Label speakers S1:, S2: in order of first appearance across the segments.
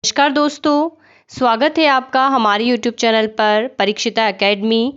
S1: नमस्कार दोस्तों, स्वागत है आपका हमारे YouTube चैनल पर परीक्षिता एकेडमी।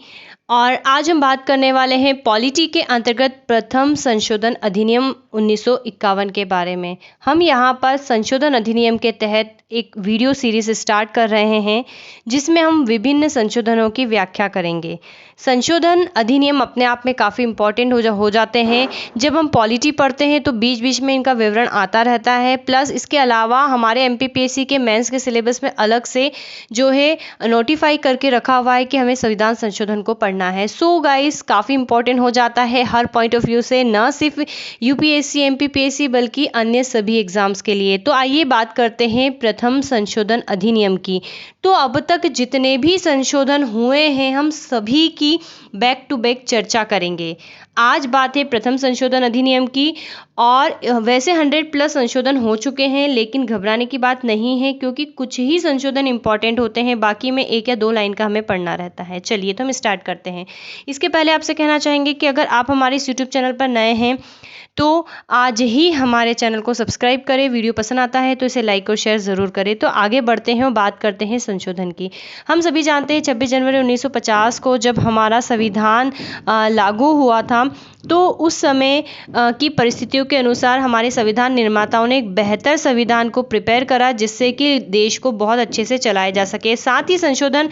S1: और आज हम बात करने वाले हैं पॉलिटी के अंतर्गत प्रथम संशोधन अधिनियम 1951 के बारे में। हम यहाँ पर संशोधन अधिनियम के तहत एक वीडियो सीरीज स्टार्ट कर रहे हैं जिसमें हम विभिन्न संशोधनों की व्याख्या करेंगे। संशोधन अधिनियम अपने आप में काफ़ी इम्पॉर्टेंट हो जाते हैं। जब हम पॉलिटी पढ़ते हैं तो बीच बीच में इनका विवरण आता रहता है। प्लस इसके अलावा हमारे एमपीपीएससी के मेंस के सिलेबस में अलग से जो है नोटिफाई करके रखा हुआ है कि हमें संविधान संशोधन को पढ़ना है। सो गाइस, काफ़ी इंपॉर्टेंट हो जाता है हर पॉइंट ऑफ व्यू से, न सिर्फ यूपीएससी एमपीपीएससी बल्कि अन्य सभी एग्जाम्स के लिए। तो आइए बात करते हैं प्रथम संशोधन अधिनियम की। तो अब तक जितने भी संशोधन हुए हैं हम सभी की बैक टू बैक चर्चा करेंगे। आज बात है प्रथम संशोधन अधिनियम की। और वैसे 100+ संशोधन हो चुके हैं, लेकिन घबराने की बात नहीं है क्योंकि कुछ ही संशोधन इंपॉर्टेंट होते हैं, बाकी में 1 या 2 लाइन का हमें पढ़ना रहता है। चलिए तो हम स्टार्ट करते हैं। इसके पहले आपसे कहना चाहेंगे कि अगर आप हमारे इस यूट्यूब चैनल पर नए हैं तो आज ही हमारे चैनल को सब्सक्राइब करें। वीडियो पसंद आता है तो इसे लाइक और शेयर ज़रूर करें। तो आगे बढ़ते हैं और बात करते हैं संशोधन की। हम सभी जानते हैं 26 जनवरी 1950 को जब हमारा संविधान लागू हुआ था, तो उस समय की परिस्थितियों के अनुसार हमारे संविधान निर्माताओं ने एक बेहतर संविधान को प्रिपेयर करा जिससे कि देश को बहुत अच्छे से चलाया जा सके। साथ ही संशोधन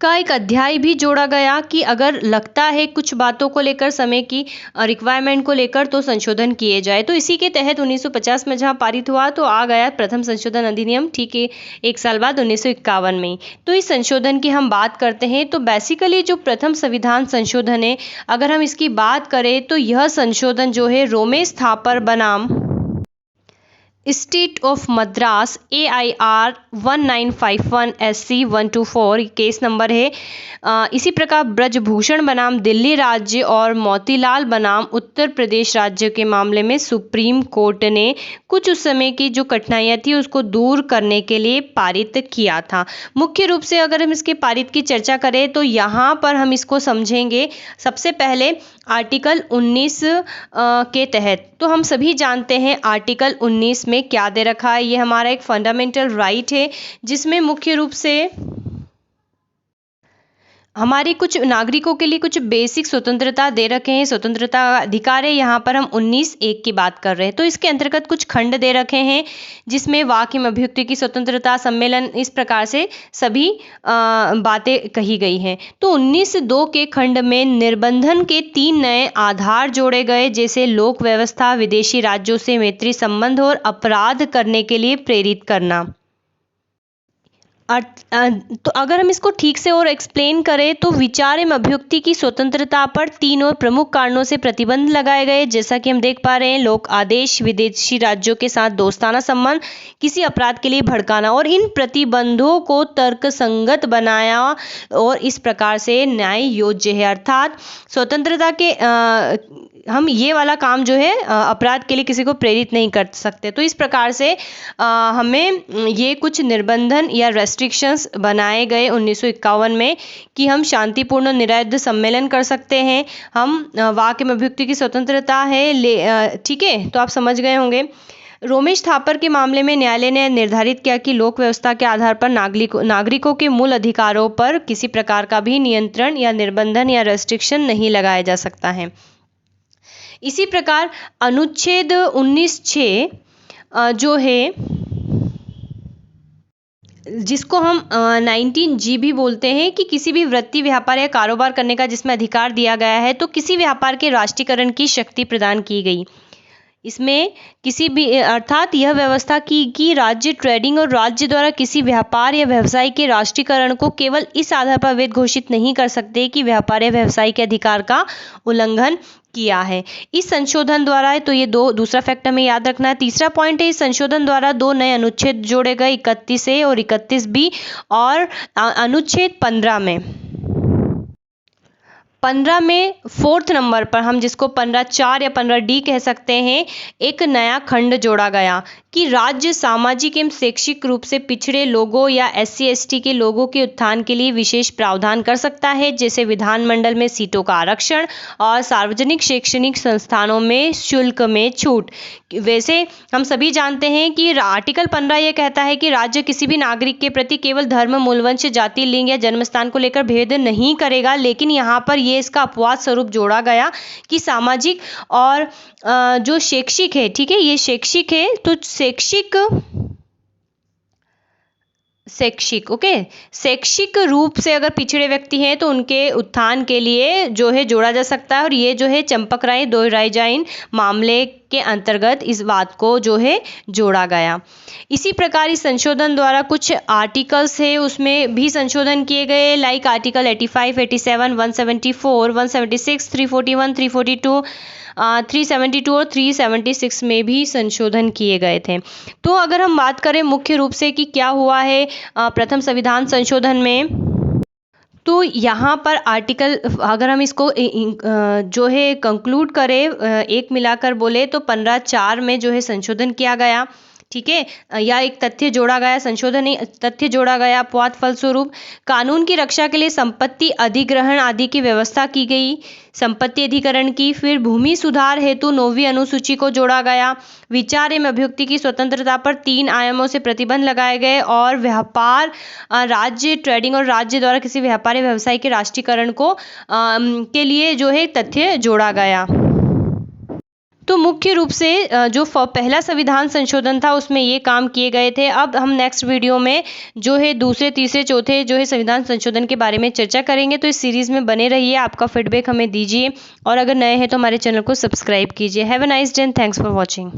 S1: का एक अध्याय भी जोड़ा गया कि अगर लगता है कुछ बातों को लेकर, समय की रिक्वायरमेंट को लेकर, तो संशोधन किए जाए। तो इसी के तहत 1950 में जहां पारित हुआ तो आ गया प्रथम संशोधन अधिनियम, ठीक है, 1 साल बाद 1951 में। तो इस संशोधन की हम बात करते हैं तो बेसिकली जो प्रथम संविधान संशोधन है, अगर हम इसकी बात करें तो यह संशोधन जो है रोमेश थापर बनाम state of Madras AIR 1951 SC 124 case number है। इसी प्रकार ब्रजभूषण बनाम दिल्ली राज्य और मोतीलाल बनाम उत्तर प्रदेश राज्य के मामले में सुप्रीम कोर्ट ने कुछ उस समय की जो कठिनाइयाँ थी उसको दूर करने के लिए पारित किया था। मुख्य रूप से अगर हम इसके पारित की चर्चा करें तो यहाँ पर हम इसको समझेंगे सबसे पहले आर्टिकल 19 के तहत। तो हम सभी जानते हैं आर्टिकल 19 में क्या दे रखा है। ये हमारा एक फंडामेंटल राइट है जिसमें मुख्य रूप से हमारे कुछ नागरिकों के लिए कुछ बेसिक स्वतंत्रता दे रखे हैं, स्वतंत्रता अधिकार है। यहाँ पर हम 19(1) की बात कर रहे हैं। तो इसके अंतर्गत कुछ खंड दे रखे हैं जिसमें वाक एवं अभिव्यक्ति की स्वतंत्रता, सम्मेलन, इस प्रकार से सभी बातें कही गई हैं। तो 19(2) के खंड में निर्बंधन के 3 नए आधार जोड़े गए, जैसे लोक व्यवस्था, विदेशी राज्यों से मैत्री संबंध और अपराध करने के लिए प्रेरित करना। तो अगर हम इसको ठीक से और एक्सप्लेन करें तो विचार एवं अभिव्यक्ति की स्वतंत्रता पर 3 और प्रमुख कारणों से प्रतिबंध लगाए गए, जैसा कि हम देख पा रहे हैं, लोक आदेश, विदेशी राज्यों के साथ दोस्ताना संबंध, किसी अपराध के लिए भड़काना। और इन प्रतिबंधों को तर्कसंगत बनाया और इस प्रकार से न्याय योग्य है। अर्थात स्वतंत्रता के हम ये वाला काम जो है अपराध के लिए किसी को प्रेरित नहीं कर सकते। तो इस प्रकार से हमें ये कुछ निर्बंधन या रेस्ट्रिक्शंस बनाए गए 1951 में कि हम शांतिपूर्ण निरायुध सम्मेलन कर सकते हैं, हम वाक एवं अभिव्यक्ति की स्वतंत्रता है, ठीक है। तो आप समझ गए होंगे। रोमेश थापर के मामले में न्यायालय ने निर्धारित किया कि लोक व्यवस्था के आधार पर नागरिकों के मूल अधिकारों पर किसी प्रकार का भी नियंत्रण या निर्बंधन या रेस्ट्रिक्शन नहीं लगाया जा सकता है। इसी प्रकार अनुच्छेद 19(6) जो है, जिसको हम 19G भी बोलते हैं, कि किसी भी वृत्ति, व्यापार या कारोबार करने का जिसमें अधिकार दिया गया है, तो किसी व्यापार के राष्ट्रीयकरण की शक्ति प्रदान की गई। इसमें किसी भी अर्थात यह व्यवस्था की कि राज्य ट्रेडिंग और राज्य द्वारा किसी व्यापार या व्यवसाय के राष्ट्रीयकरण को केवल इस आधार पर अवैध घोषित नहीं कर सकते कि व्यापार या व्यवसाय के अधिकार का उल्लंघन किया है। इस संशोधन द्वारा, तो ये दूसरा फैक्ट हमें याद रखना है। तीसरा पॉइंट है, इस संशोधन द्वारा 2 नए अनुच्छेद जोड़े गए, 31A और 31B। और अनुच्छेद 15 में 15 में 4th नंबर पर, हम जिसको 15(4) या 15D कह सकते हैं, एक नया खंड जोड़ा गया कि राज्य सामाजिक एवं शैक्षिक रूप से पिछड़े लोगों या SC/ST के लोगों के उत्थान के लिए विशेष प्रावधान कर सकता है, जैसे विधानमंडल में सीटों का आरक्षण और सार्वजनिक शैक्षणिक संस्थानों में शुल्क में छूट। वैसे हम सभी जानते हैं कि आर्टिकल 15 ये कहता है कि राज्य किसी भी नागरिक के प्रति केवल धर्म, मूल, वंश, जाति, लिंग या जन्मस्थान को लेकर भेद नहीं करेगा, लेकिन यहाँ पर ये इसका अपवाद स्वरूप जोड़ा गया कि सामाजिक और जो शैक्षिक है, ठीक है, ये शैक्षिक है, तो शैक्षिक ओके, शैक्षिक रूप से अगर पिछड़े व्यक्ति हैं तो उनके उत्थान के लिए जो है जोड़ा जा सकता है। और ये जो है चंपकराय दोहराइजाइन मामले के अंतर्गत इस बात को जो है जोड़ा गया। इसी प्रकार इस संशोधन द्वारा कुछ आर्टिकल्स है उसमें भी संशोधन किए गए, लाइक आर्टिकल 85, 87, 174, 176, 341, 342, 372 और 376 में भी संशोधन किए गए थे। तो अगर हम बात करें मुख्य रूप से कि क्या हुआ है प्रथम संविधान संशोधन में, तो यहाँ पर आर्टिकल, अगर हम इसको जो है कंक्लूड करें, एक मिलाकर बोले तो 15(4) में जो है संशोधन किया गया, ठीक है, या एक तथ्य जोड़ा गया, संशोधन नहीं, तथ्य जोड़ा गया अपवाद फलस्वरूप। कानून की रक्षा के लिए संपत्ति अधिग्रहण आदि की व्यवस्था की गई, संपत्ति अधिकरण की। फिर भूमि सुधार हेतु 9वीं अनुसूची को जोड़ा गया। विचार एवं अभिव्यक्ति की स्वतंत्रता पर 3 आयामों से प्रतिबंध लगाए गए और व्यापार, राज्य ट्रेडिंग और राज्य द्वारा किसी व्यापार या व्यवसाय के राष्ट्रीयकरण को के लिए जो है तथ्य जोड़ा गया। तो मुख्य रूप से जो पहला संविधान संशोधन था उसमें ये काम किए गए थे। अब हम नेक्स्ट वीडियो में जो है दूसरे, तीसरे, चौथे जो है संविधान संशोधन के बारे में चर्चा करेंगे। तो इस सीरीज़ में बने रहिए, आपका फीडबैक हमें दीजिए और अगर नए हैं तो हमारे चैनल को सब्सक्राइब कीजिए। Have a nice day and thanks for watching.